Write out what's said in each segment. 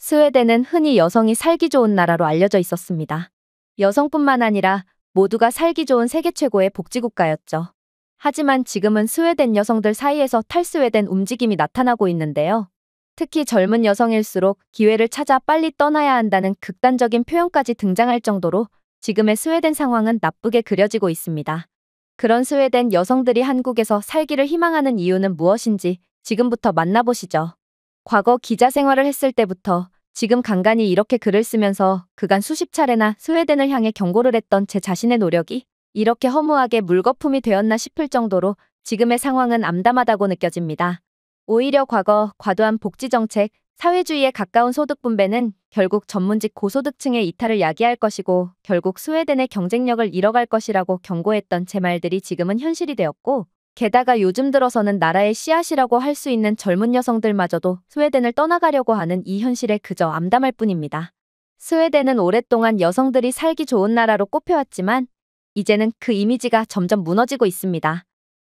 스웨덴은 흔히 여성이 살기 좋은 나라로 알려져 있었습니다. 여성뿐만 아니라 모두가 살기 좋은 세계 최고의 복지국가였죠. 하지만 지금은 스웨덴 여성들 사이에서 탈스웨덴 움직임이 나타나고 있는데요. 특히 젊은 여성일수록 기회를 찾아 빨리 떠나야 한다는 극단적인 표현까지 등장할 정도로 지금의 스웨덴 상황은 나쁘게 그려지고 있습니다. 그런 스웨덴 여성들이 한국에서 살기를 희망하는 이유는 무엇인지 지금부터 만나보시죠. 과거 기자 생활을 했을 때부터 지금 간간히 이렇게 글을 쓰면서 그간 수십 차례나 스웨덴을 향해 경고를 했던 제 자신의 노력이 이렇게 허무하게 물거품이 되었나 싶을 정도로 지금의 상황은 암담하다고 느껴집니다. 오히려 과거 과도한 복지정책, 사회주의에 가까운 소득 분배는 결국 전문직 고소득층의 이탈을 야기할 것이고 결국 스웨덴의 경쟁력을 잃어갈 것이라고 경고했던 제 말들이 지금은 현실이 되었고 게다가 요즘 들어서는 나라의 씨앗이라고 할 수 있는 젊은 여성들마저도 스웨덴을 떠나가려고 하는 이 현실에 그저 암담할 뿐입니다. 스웨덴은 오랫동안 여성들이 살기 좋은 나라로 꼽혀왔지만 이제는 그 이미지가 점점 무너지고 있습니다.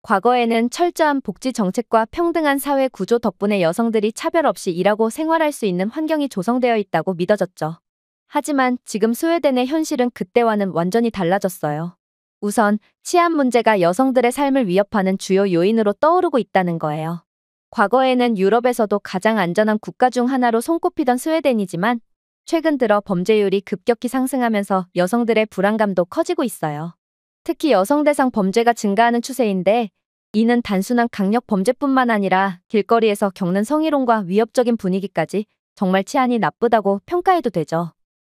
과거에는 철저한 복지 정책과 평등한 사회 구조 덕분에 여성들이 차별 없이 일하고 생활할 수 있는 환경이 조성되어 있다고 믿어졌죠. 하지만 지금 스웨덴의 현실은 그때와는 완전히 달라졌어요. 우선 치안 문제가 여성들의 삶을 위협하는 주요 요인으로 떠오르고 있다는 거예요. 과거에는 유럽에서도 가장 안전한 국가 중 하나로 손꼽히던 스웨덴이지만 최근 들어 범죄율이 급격히 상승하면서 여성들의 불안감도 커지고 있어요. 특히 여성 대상 범죄가 증가하는 추세인데 이는 단순한 강력 범죄뿐만 아니라 길거리에서 겪는 성희롱과 위협적인 분위기까지 정말 치안이 나쁘다고 평가해도 되죠.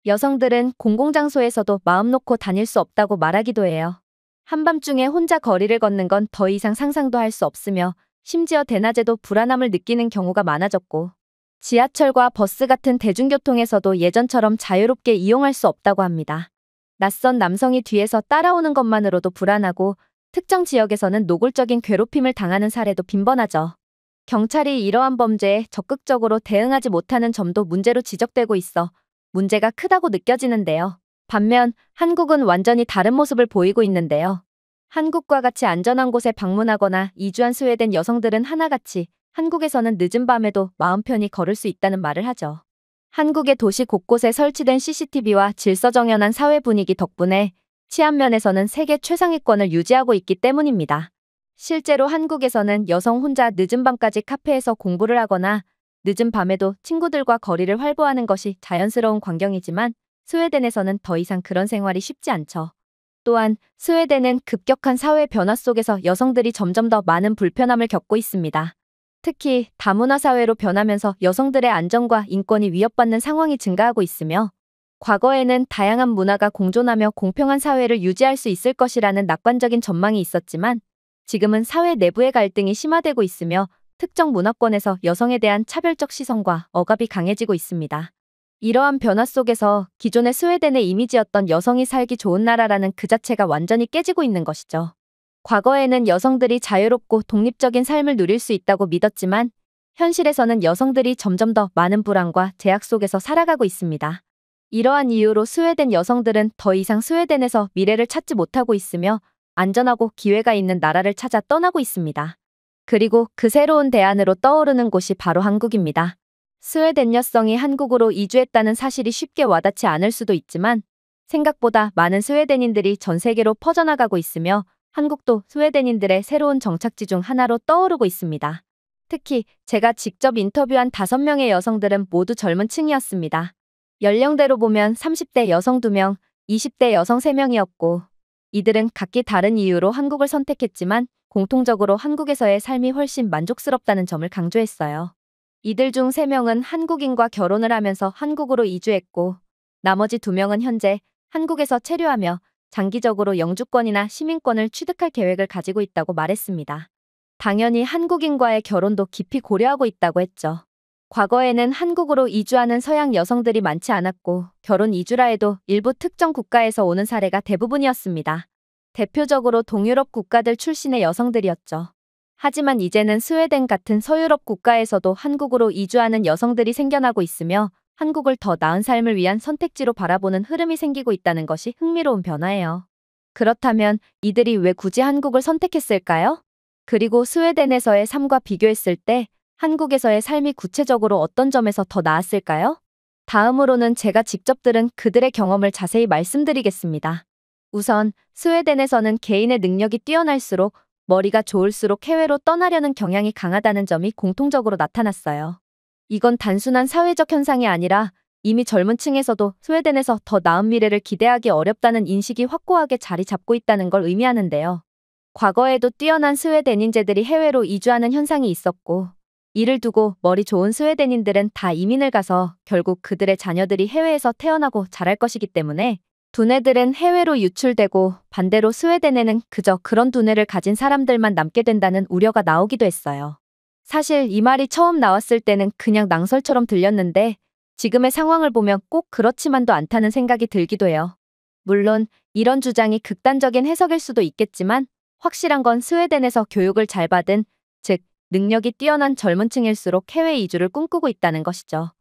여성들은 공공장소에서도 마음 놓고 다닐 수 없다고 말하기도 해요. 한밤중에 혼자 거리를 걷는 건 더 이상 상상도 할 수 없으며 심지어 대낮에도 불안함을 느끼는 경우가 많아졌고 지하철과 버스 같은 대중교통에서도 예전처럼 자유롭게 이용할 수 없다고 합니다. 낯선 남성이 뒤에서 따라오는 것만으로도 불안하고 특정 지역에서는 노골적인 괴롭힘을 당하는 사례도 빈번하죠. 경찰이 이러한 범죄에 적극적으로 대응하지 못하는 점도 문제로 지적되고 있어 문제가 크다고 느껴지는데요. 반면 한국은 완전히 다른 모습을 보이고 있는데요. 한국과 같이 안전한 곳에 방문하거나 이주한 스웨덴 여성들은 하나같이 한국에서는 늦은 밤에도 마음 편히 걸을 수 있다는 말을 하죠. 한국의 도시 곳곳에 설치된 CCTV와 질서정연한 사회 분위기 덕분에 치안 면에서는 세계 최상위권을 유지하고 있기 때문입니다. 실제로 한국에서는 여성 혼자 늦은 밤까지 카페에서 공부를 하거나 늦은 밤에도 친구들과 거리를 활보하는 것이 자연스러운 광경이지만 스웨덴에서는 더 이상 그런 생활이 쉽지 않죠. 또한 스웨덴은 급격한 사회 변화 속에서 여성들이 점점 더 많은 불편함을 겪고 있습니다. 특히 다문화 사회로 변하면서 여성들의 안전과 인권이 위협받는 상황이 증가하고 있으며 과거에는 다양한 문화가 공존하며 공평한 사회를 유지할 수 있을 것이라는 낙관적인 전망이 있었지만 지금은 사회 내부의 갈등이 심화되고 있으며 특정 문화권에서 여성에 대한 차별적 시선과 억압이 강해지고 있습니다. 이러한 변화 속에서 기존의 스웨덴의 이미지였던 여성이 살기 좋은 나라라는 그 자체가 완전히 깨지고 있는 것이죠. 과거에는 여성들이 자유롭고 독립적인 삶을 누릴 수 있다고 믿었지만 현실에서는 여성들이 점점 더 많은 불안과 제약 속에서 살아가고 있습니다. 이러한 이유로 스웨덴 여성들은 더 이상 스웨덴에서 미래를 찾지 못하고 있으며 안전하고 기회가 있는 나라를 찾아 떠나고 있습니다. 그리고 그 새로운 대안으로 떠오르는 곳이 바로 한국입니다. 스웨덴 여성이 한국으로 이주했다는 사실이 쉽게 와닿지 않을 수도 있지만 생각보다 많은 스웨덴인들이 전 세계로 퍼져나가고 있으며 한국도 스웨덴인들의 새로운 정착지 중 하나로 떠오르고 있습니다. 특히 제가 직접 인터뷰한 5명의 여성들은 모두 젊은 층이었습니다. 연령대로 보면 30대 여성 2명, 20대 여성 3명이었고 이들은 각기 다른 이유로 한국을 선택했지만 공통적으로 한국에서의 삶이 훨씬 만족스럽다는 점을 강조했어요. 이들 중 3명은 한국인과 결혼을 하면서 한국으로 이주했고 나머지 2명은 현재 한국에서 체류하며 장기적으로 영주권이나 시민권을 취득할 계획을 가지고 있다고 말했습니다. 당연히 한국인과의 결혼도 깊이 고려하고 있다고 했죠. 과거에는 한국으로 이주하는 서양 여성들이 많지 않았고 결혼 이주라 해도 일부 특정 국가에서 오는 사례가 대부분이었습니다. 대표적으로 동유럽 국가들 출신의 여성들이었죠. 하지만 이제는 스웨덴 같은 서유럽 국가에서도 한국으로 이주하는 여성들이 생겨나고 있으며 한국을 더 나은 삶을 위한 선택지로 바라보는 흐름이 생기고 있다는 것이 흥미로운 변화예요. 그렇다면 이들이 왜 굳이 한국을 선택했을까요? 그리고 스웨덴에서의 삶과 비교했을 때 한국에서의 삶이 구체적으로 어떤 점에서 더 나았을까요? 다음으로는 제가 직접 들은 그들의 경험을 자세히 말씀드리겠습니다. 우선 스웨덴에서는 개인의 능력이 뛰어날수록 머리가 좋을수록 해외로 떠나려는 경향이 강하다는 점이 공통적으로 나타났어요. 이건 단순한 사회적 현상이 아니라 이미 젊은 층에서도 스웨덴에서 더 나은 미래를 기대하기 어렵다는 인식이 확고하게 자리 잡고 있다는 걸 의미하는데요. 과거에도 뛰어난 스웨덴인재들이 해외로 이주하는 현상이 있었고, 이를 두고 머리 좋은 스웨덴인들은 다 이민을 가서 결국 그들의 자녀들이 해외에서 태어나고 자랄 것이기 때문에 두뇌들은 해외로 유출되고 반대로 스웨덴에는 그저 그런 두뇌를 가진 사람들만 남게 된다는 우려가 나오기도 했어요. 사실 이 말이 처음 나왔을 때는 그냥 낭설처럼 들렸는데 지금의 상황을 보면 꼭 그렇지만도 않다는 생각이 들기도 해요. 물론 이런 주장이 극단적인 해석일 수도 있겠지만 확실한 건 스웨덴에서 교육을 잘 받은, 즉 능력이 뛰어난 젊은 층일수록 해외 이주를 꿈꾸고 있다는 것이죠.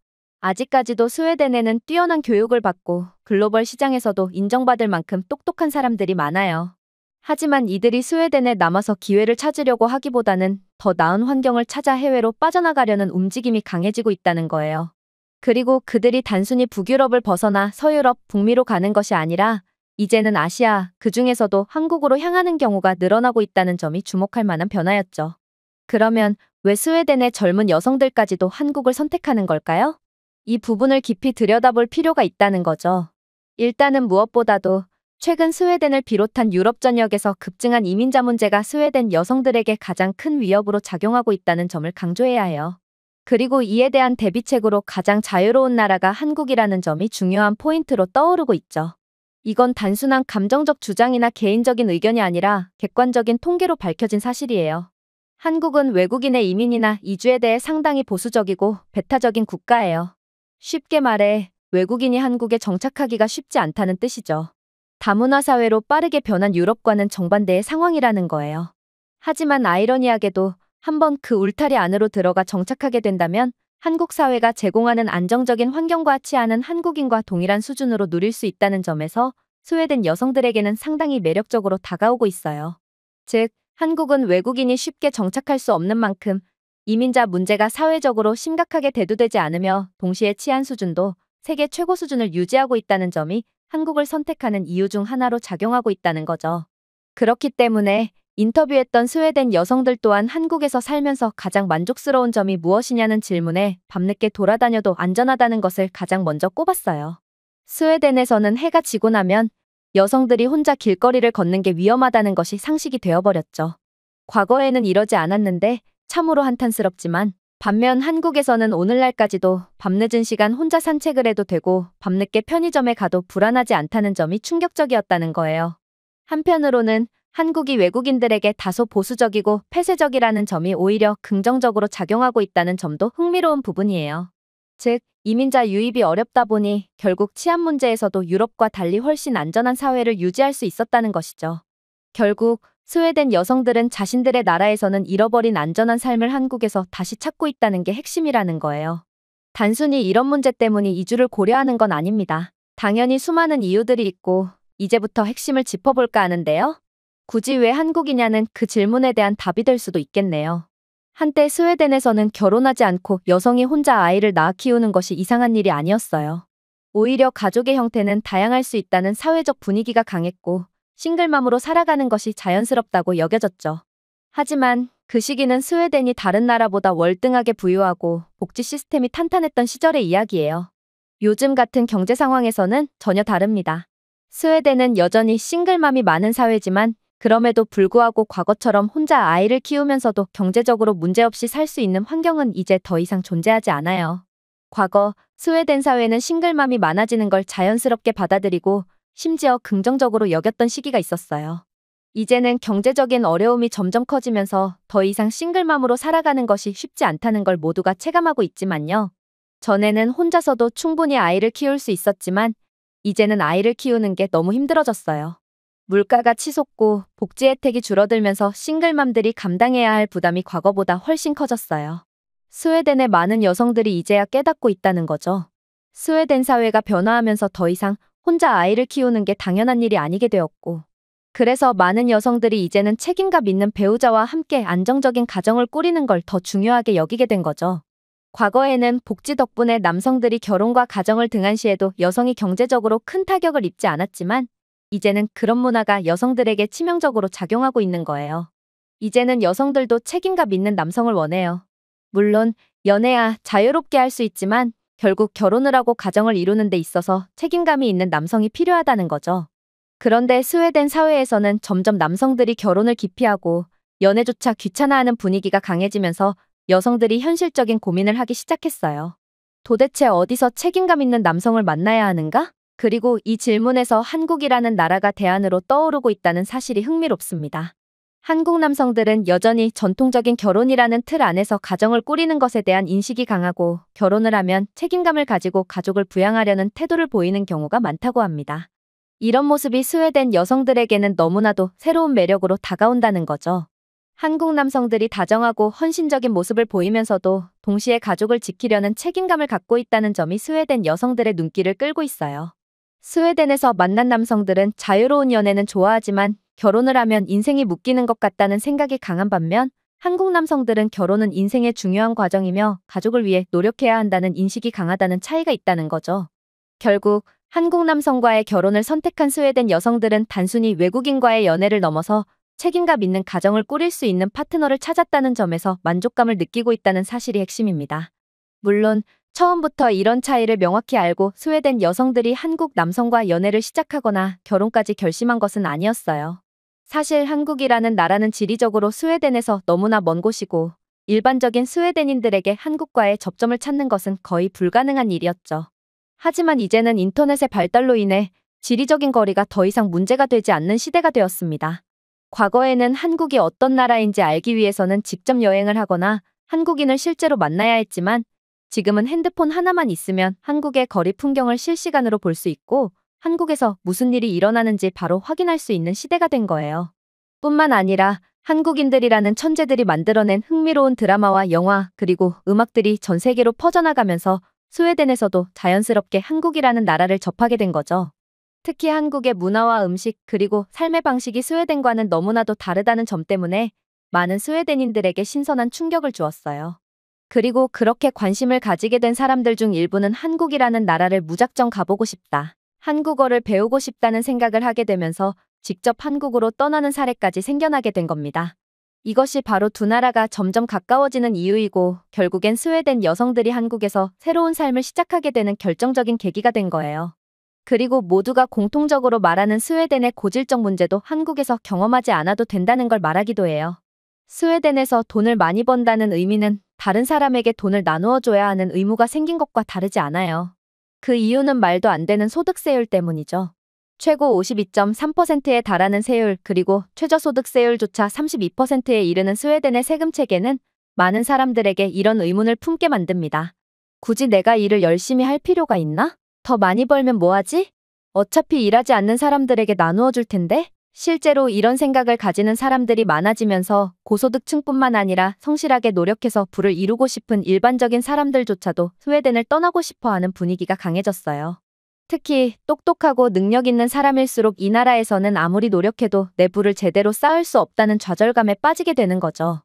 아직까지도 스웨덴에는 뛰어난 교육을 받고 글로벌 시장에서도 인정받을 만큼 똑똑한 사람들이 많아요. 하지만 이들이 스웨덴에 남아서 기회를 찾으려고 하기보다는 더 나은 환경을 찾아 해외로 빠져나가려는 움직임이 강해지고 있다는 거예요. 그리고 그들이 단순히 북유럽을 벗어나 서유럽, 북미로 가는 것이 아니라 이제는 아시아, 그중에서도 한국으로 향하는 경우가 늘어나고 있다는 점이 주목할 만한 변화였죠. 그러면 왜 스웨덴의 젊은 여성들까지도 한국을 선택하는 걸까요? 이 부분을 깊이 들여다볼 필요가 있다는 거죠. 일단은 무엇보다도 최근 스웨덴을 비롯한 유럽 전역에서 급증한 이민자 문제가 스웨덴 여성들에게 가장 큰 위협으로 작용하고 있다는 점을 강조해야 해요. 그리고 이에 대한 대비책으로 가장 자유로운 나라가 한국이라는 점이 중요한 포인트로 떠오르고 있죠. 이건 단순한 감정적 주장이나 개인적인 의견이 아니라 객관적인 통계로 밝혀진 사실이에요. 한국은 외국인의 이민이나 이주에 대해 상당히 보수적이고 배타적인 국가예요. 쉽게 말해 외국인이 한국에 정착하기가 쉽지 않다는 뜻이죠. 다문화 사회로 빠르게 변한 유럽과는 정반대의 상황이라는 거예요. 하지만 아이러니하게도 한번 그 울타리 안으로 들어가 정착하게 된다면 한국 사회가 제공하는 안정적인 환경과 치안은 한국인과 동일한 수준으로 누릴 수 있다는 점에서 스웨덴 여성들에게는 상당히 매력적으로 다가오고 있어요. 즉, 한국은 외국인이 쉽게 정착할 수 없는 만큼 이민자 문제가 사회적으로 심각하게 대두되지 않으며 동시에 치안 수준도 세계 최고 수준을 유지하고 있다는 점이 한국을 선택하는 이유 중 하나로 작용하고 있다는 거죠. 그렇기 때문에 인터뷰했던 스웨덴 여성들 또한 한국에서 살면서 가장 만족스러운 점이 무엇이냐는 질문에 밤늦게 돌아다녀도 안전하다는 것을 가장 먼저 꼽았어요. 스웨덴에서는 해가 지고 나면 여성들이 혼자 길거리를 걷는 게 위험하다는 것이 상식이 되어버렸죠. 과거에는 이러지 않았는데 참으로 한탄스럽지만 반면 한국에서는 오늘날까지도 밤늦은 시간 혼자 산책을 해도 되고 밤늦게 편의점에 가도 불안하지 않다는 점이 충격적이었다는 거예요. 한편으로는 한국이 외국인들에게 다소 보수적이고 폐쇄적이라는 점이 오히려 긍정적으로 작용하고 있다는 점도 흥미로운 부분이에요. 즉, 이민자 유입이 어렵다 보니 결국 치안 문제에서도 유럽과 달리 훨씬 안전한 사회를 유지할 수 있었다는 것이죠. 결국 스웨덴 여성들은 자신들의 나라에서는 잃어버린 안전한 삶을 한국에서 다시 찾고 있다는 게 핵심이라는 거예요. 단순히 이런 문제 때문에 이주를 고려하는 건 아닙니다. 당연히 수많은 이유들이 있고 이제부터 핵심을 짚어볼까 하는데요. 굳이 왜 한국이냐는 그 질문에 대한 답이 될 수도 있겠네요. 한때 스웨덴에서는 결혼하지 않고 여성이 혼자 아이를 낳아 키우는 것이 이상한 일이 아니었어요. 오히려 가족의 형태는 다양할 수 있다는 사회적 분위기가 강했고 싱글맘으로 살아가는 것이 자연스럽다고 여겨졌죠. 하지만 그 시기는 스웨덴이 다른 나라보다 월등하게 부유하고 복지 시스템이 탄탄했던 시절의 이야기예요. 요즘 같은 경제 상황에서는 전혀 다릅니다. 스웨덴은 여전히 싱글맘이 많은 사회지만 그럼에도 불구하고 과거처럼 혼자 아이를 키우면서도 경제적으로 문제없이 살 수 있는 환경은 이제 더 이상 존재하지 않아요. 과거 스웨덴 사회는 싱글맘이 많아지는 걸 자연스럽게 받아들이고 심지어 긍정적으로 여겼던 시기가 있었어요. 이제는 경제적인 어려움이 점점 커지면서 더 이상 싱글맘으로 살아가는 것이 쉽지 않다는 걸 모두가 체감하고 있지만요. 전에는 혼자서도 충분히 아이를 키울 수 있었지만 이제는 아이를 키우는 게 너무 힘들어졌어요. 물가가 치솟고 복지 혜택이 줄어들면서 싱글맘들이 감당해야 할 부담이 과거보다 훨씬 커졌어요. 스웨덴의 많은 여성들이 이제야 깨닫고 있다는 거죠. 스웨덴 사회가 변화하면서 더 이상 혼자 아이를 키우는 게 당연한 일이 아니게 되었고, 그래서 많은 여성들이 이제는 책임감 있는 배우자와 함께 안정적인 가정을 꾸리는 걸 더 중요하게 여기게 된 거죠. 과거에는 복지 덕분에 남성들이 결혼과 가정을 등한시해도 여성이 경제적으로 큰 타격을 입지 않았지만 이제는 그런 문화가 여성들에게 치명적으로 작용하고 있는 거예요. 이제는 여성들도 책임감 있는 남성을 원해요. 물론 연애야 자유롭게 할 수 있지만 결국 결혼을 하고 가정을 이루는 데 있어서 책임감이 있는 남성이 필요하다는 거죠. 그런데 스웨덴 사회에서는 점점 남성들이 결혼을 기피하고 연애조차 귀찮아하는 분위기가 강해지면서 여성들이 현실적인 고민을 하기 시작했어요. 도대체 어디서 책임감 있는 남성을 만나야 하는가? 그리고 이 질문에서 한국이라는 나라가 대안으로 떠오르고 있다는 사실이 흥미롭습니다. 한국 남성들은 여전히 전통적인 결혼이라는 틀 안에서 가정을 꾸리는 것에 대한 인식이 강하고 결혼을 하면 책임감을 가지고 가족을 부양하려는 태도를 보이는 경우가 많다고 합니다. 이런 모습이 스웨덴 여성들에게는 너무나도 새로운 매력으로 다가온다는 거죠. 한국 남성들이 다정하고 헌신적인 모습을 보이면서도 동시에 가족을 지키려는 책임감을 갖고 있다는 점이 스웨덴 여성들의 눈길을 끌고 있어요. 스웨덴에서 만난 남성들은 자유로운 연애는 좋아하지만 결혼을 하면 인생이 묶이는 것 같다는 생각이 강한 반면 한국 남성들은 결혼은 인생의 중요한 과정이며 가족을 위해 노력해야 한다는 인식이 강하다는 차이가 있다는 거죠. 결국 한국 남성과의 결혼을 선택한 스웨덴 여성들은 단순히 외국인과의 연애를 넘어서 책임감 있는 가정을 꾸릴 수 있는 파트너를 찾았다는 점에서 만족감을 느끼고 있다는 사실이 핵심입니다. 물론 처음부터 이런 차이를 명확히 알고 스웨덴 여성들이 한국 남성과 연애를 시작하거나 결혼까지 결심한 것은 아니었어요. 사실 한국이라는 나라는 지리적으로 스웨덴에서 너무나 먼 곳이고 일반적인 스웨덴인들에게 한국과의 접점을 찾는 것은 거의 불가능한 일이었죠. 하지만 이제는 인터넷의 발달로 인해 지리적인 거리가 더 이상 문제가 되지 않는 시대가 되었습니다. 과거에는 한국이 어떤 나라인지 알기 위해서는 직접 여행을 하거나 한국인을 실제로 만나야 했지만 지금은 핸드폰 하나만 있으면 한국의 거리 풍경을 실시간으로 볼 수 있고 한국에서 무슨 일이 일어나는지 바로 확인할 수 있는 시대가 된 거예요. 뿐만 아니라 한국인들이라는 천재들이 만들어낸 흥미로운 드라마와 영화 그리고 음악들이 전 세계로 퍼져나가면서 스웨덴에서도 자연스럽게 한국이라는 나라를 접하게 된 거죠. 특히 한국의 문화와 음식 그리고 삶의 방식이 스웨덴과는 너무나도 다르다는 점 때문에 많은 스웨덴인들에게 신선한 충격을 주었어요. 그리고 그렇게 관심을 가지게 된 사람들 중 일부는 한국이라는 나라를 무작정 가보고 싶다, 한국어를 배우고 싶다는 생각을 하게 되면서 직접 한국으로 떠나는 사례까지 생겨나게 된 겁니다. 이것이 바로 두 나라가 점점 가까워지는 이유이고 결국엔 스웨덴 여성들이 한국에서 새로운 삶을 시작하게 되는 결정적인 계기가 된 거예요. 그리고 모두가 공통적으로 말하는 스웨덴의 고질적 문제도 한국에서 경험하지 않아도 된다는 걸 말하기도 해요. 스웨덴에서 돈을 많이 번다는 의미는 다른 사람에게 돈을 나누어 줘야 하는 의무가 생긴 것과 다르지 않아요. 그 이유는 말도 안 되는 소득세율 때문이죠. 최고 52.3%에 달하는 세율 그리고 최저소득세율조차 32%에 이르는 스웨덴의 세금 체계는 많은 사람들에게 이런 의문을 품게 만듭니다. 굳이 내가 일을 열심히 할 필요가 있나? 더 많이 벌면 뭐하지? 어차피 일하지 않는 사람들에게 나누어 줄 텐데? 실제로 이런 생각을 가지는 사람들이 많아지면서 고소득층뿐만 아니라 성실하게 노력해서 부를 이루고 싶은 일반적인 사람들조차도 스웨덴을 떠나고 싶어하는 분위기가 강해졌어요. 특히 똑똑하고 능력 있는 사람일수록 이 나라에서는 아무리 노력해도 내 부를 제대로 쌓을 수 없다는 좌절감에 빠지게 되는 거죠.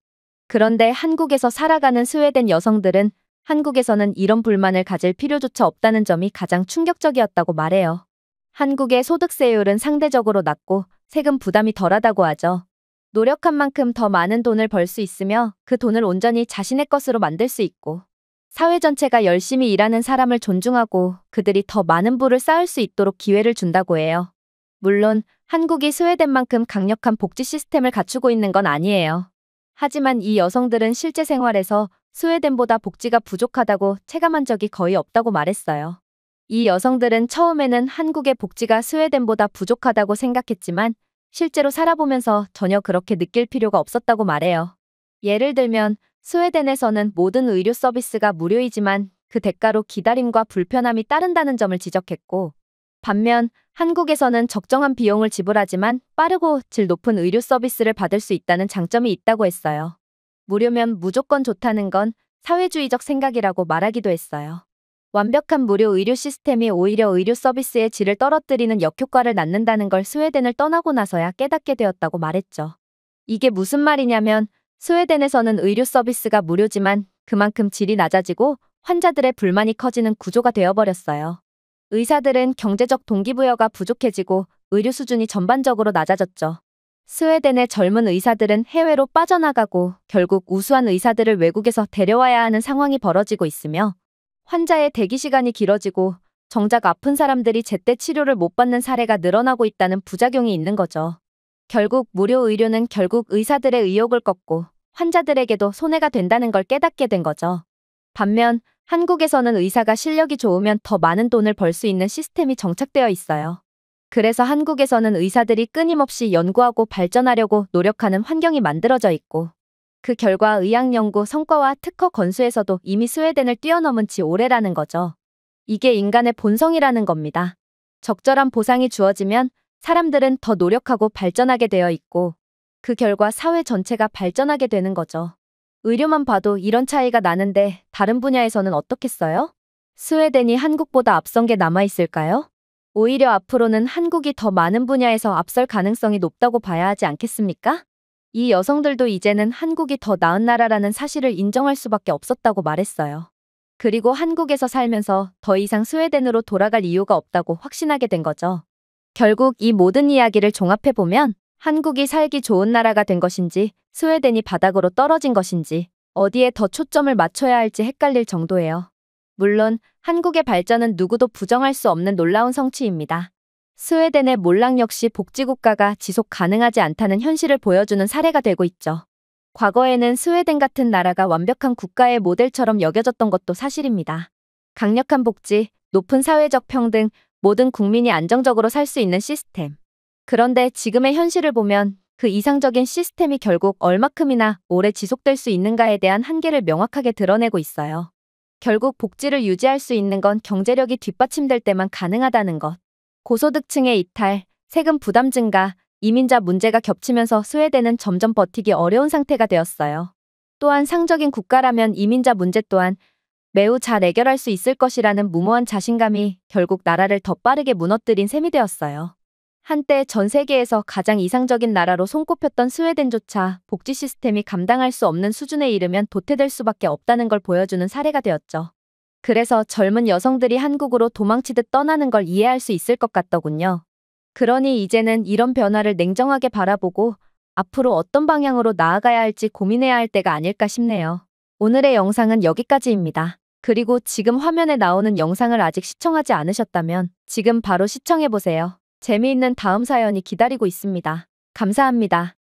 그런데 한국에서 살아가는 스웨덴 여성들은 한국에서는 이런 불만을 가질 필요조차 없다는 점이 가장 충격적이었다고 말해요. 한국의 소득세율은 상대적으로 낮고 세금 부담이 덜하다고 하죠. 노력한 만큼 더 많은 돈을 벌 수 있으며 그 돈을 온전히 자신의 것으로 만들 수 있고 사회 전체가 열심히 일하는 사람을 존중하고 그들이 더 많은 부를 쌓을 수 있도록 기회를 준다고 해요. 물론 한국이 스웨덴만큼 강력한 복지 시스템을 갖추고 있는 건 아니에요. 하지만 이 여성들은 실제 생활에서 스웨덴보다 복지가 부족하다고 체감한 적이 거의 없다고 말했어요. 이 여성들은 처음에는 한국의 복지가 스웨덴보다 부족하다고 생각했지만 실제로 살아보면서 전혀 그렇게 느낄 필요가 없었다고 말해요. 예를 들면 스웨덴에서는 모든 의료 서비스가 무료이지만 그 대가로 기다림과 불편함이 따른다는 점을 지적했고 반면 한국에서는 적정한 비용을 지불하지만 빠르고 질 높은 의료 서비스를 받을 수 있다는 장점이 있다고 했어요. 무료면 무조건 좋다는 건 사회주의적 생각이라고 말하기도 했어요. 완벽한 무료 의료 시스템이 오히려 의료 서비스의 질을 떨어뜨리는 역효과를 낳는다는 걸 스웨덴을 떠나고 나서야 깨닫게 되었다고 말했죠. 이게 무슨 말이냐면 스웨덴에서는 의료 서비스가 무료지만 그만큼 질이 낮아지고 환자들의 불만이 커지는 구조가 되어버렸어요. 의사들은 경제적 동기부여가 부족해지고 의료 수준이 전반적으로 낮아졌죠. 스웨덴의 젊은 의사들은 해외로 빠져나가고 결국 우수한 의사들을 외국에서 데려와야 하는 상황이 벌어지고 있으며 환자의 대기 시간이 길어지고 정작 아픈 사람들이 제때 치료를 못 받는 사례가 늘어나고 있다는 부작용이 있는 거죠. 결국 무료 의료는 결국 의사들의 의욕을 꺾고 환자들에게도 손해가 된다는 걸 깨닫게 된 거죠. 반면 한국에서는 의사가 실력이 좋으면 더 많은 돈을 벌 수 있는 시스템이 정착되어 있어요. 그래서 한국에서는 의사들이 끊임없이 연구하고 발전하려고 노력하는 환경이 만들어져 있고 그 결과 의학연구 성과와 특허 건수에서도 이미 스웨덴을 뛰어넘은 지 오래라는 거죠. 이게 인간의 본성이라는 겁니다. 적절한 보상이 주어지면 사람들은 더 노력하고 발전하게 되어 있고 그 결과 사회 전체가 발전하게 되는 거죠. 의료만 봐도 이런 차이가 나는데 다른 분야에서는 어떻겠어요? 스웨덴이 한국보다 앞선 게 남아있을까요? 오히려 앞으로는 한국이 더 많은 분야에서 앞설 가능성이 높다고 봐야 하지 않겠습니까? 이 여성들도 이제는 한국이 더 나은 나라라는 사실을 인정할 수밖에 없었다고 말했어요. 그리고 한국에서 살면서 더 이상 스웨덴으로 돌아갈 이유가 없다고 확신하게 된 거죠. 결국 이 모든 이야기를 종합해보면 한국이 살기 좋은 나라가 된 것인지 스웨덴이 바닥으로 떨어진 것인지 어디에 더 초점을 맞춰야 할지 헷갈릴 정도예요. 물론 한국의 발전은 누구도 부정할 수 없는 놀라운 성취입니다. 스웨덴의 몰락 역시 복지국가가 지속 가능하지 않다는 현실을 보여주는 사례가 되고 있죠. 과거에는 스웨덴 같은 나라가 완벽한 국가의 모델처럼 여겨졌던 것도 사실입니다. 강력한 복지, 높은 사회적 평등, 모든 국민이 안정적으로 살 수 있는 시스템. 그런데 지금의 현실을 보면 그 이상적인 시스템이 결국 얼마큼이나 오래 지속될 수 있는가에 대한 한계를 명확하게 드러내고 있어요. 결국 복지를 유지할 수 있는 건 경제력이 뒷받침될 때만 가능하다는 것. 고소득층의 이탈, 세금 부담 증가, 이민자 문제가 겹치면서 스웨덴은 점점 버티기 어려운 상태가 되었어요. 또한 상적인 국가라면 이민자 문제 또한 매우 잘 해결할 수 있을 것이라는 무모한 자신감이 결국 나라를 더 빠르게 무너뜨린 셈이 되었어요. 한때 전 세계에서 가장 이상적인 나라로 손꼽혔던 스웨덴조차 복지 시스템이 감당할 수 없는 수준에 이르면 도태될 수밖에 없다는 걸 보여주는 사례가 되었죠. 그래서 젊은 여성들이 한국으로 도망치듯 떠나는 걸 이해할 수 있을 것 같더군요. 그러니 이제는 이런 변화를 냉정하게 바라보고 앞으로 어떤 방향으로 나아가야 할지 고민해야 할 때가 아닐까 싶네요. 오늘의 영상은 여기까지입니다. 그리고 지금 화면에 나오는 영상을 아직 시청하지 않으셨다면 지금 바로 시청해보세요. 재미있는 다음 사연이 기다리고 있습니다. 감사합니다.